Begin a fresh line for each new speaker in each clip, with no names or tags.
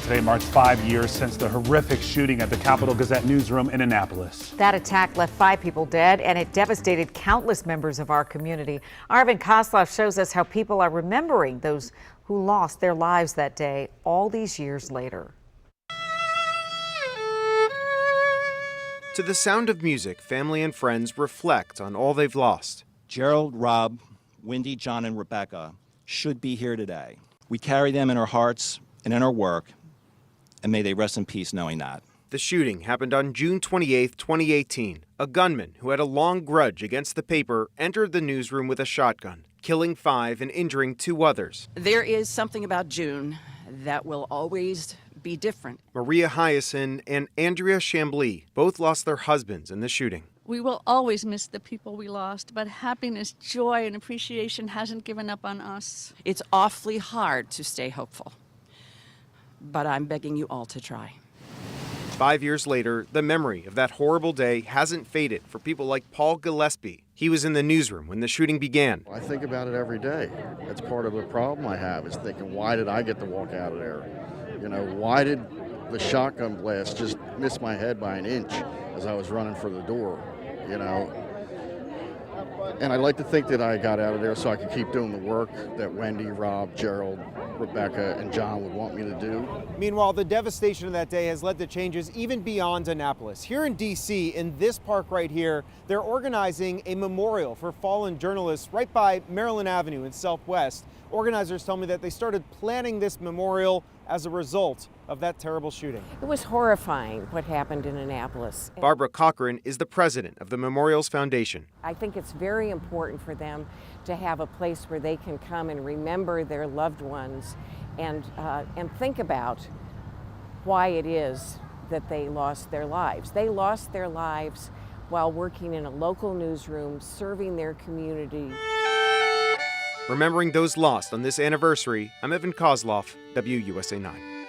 Today marks 5 years since the horrific shooting at the Capital Gazette newsroom in Annapolis.
That attack left 5 people dead, and it devastated countless members of our community. Arvind Kosloff shows us how people are remembering those who lost their lives that day all these years later.
To the sound of music, family and friends reflect on all they've lost.
Gerald, Rob, Wendy, John, and Rebecca should be here today. We carry them in our hearts and in our work, and may they rest in peace knowing that.
The shooting happened on June 28, 2018. A gunman who had a long grudge against the paper entered the newsroom with a shotgun, killing 5 and injuring 2 others.
There is something about June that will always be different.
Maria Hyacinth and Andrea Chambly both lost their husbands in the shooting.
We will always miss the people we lost, but happiness, joy, and appreciation hasn't given up on us.
It's awfully hard to stay hopeful, but I'm begging you all to try.
5 years later, the memory of that horrible day hasn't faded for people like Paul Gillespie. He was in the newsroom when the shooting began.
I think about it every day. That's part of the problem I have, is thinking, why did I get to walk out of there? You know, why did the shotgun blast just miss my head by an inch as I was running for the door, you know? And I like to think that I got out of there so I could keep doing the work that Wendy, Rob, Gerald, Rebecca, and John would want me to do.
Meanwhile, the devastation of that day has led to changes even beyond Annapolis. Here in D.C., in this park right here, they're organizing a memorial for fallen journalists right by Maryland Avenue in Southwest. Organizers tell me that they started planning this memorial as a result of that terrible shooting.
It was horrifying what happened in Annapolis.
Barbara Cochran is the president of the Memorials Foundation.
I think it's very important for them to have a place where they can come and remember their loved ones and think about why it is that they lost their lives. They lost their lives while working in a local newsroom, serving their community.
Remembering those lost on this anniversary, I'm Evan Kosloff, WUSA 9.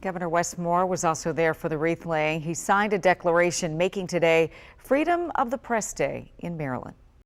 Governor Wes Moore was also there for the wreath laying. He signed a declaration making today Freedom of the Press Day in Maryland.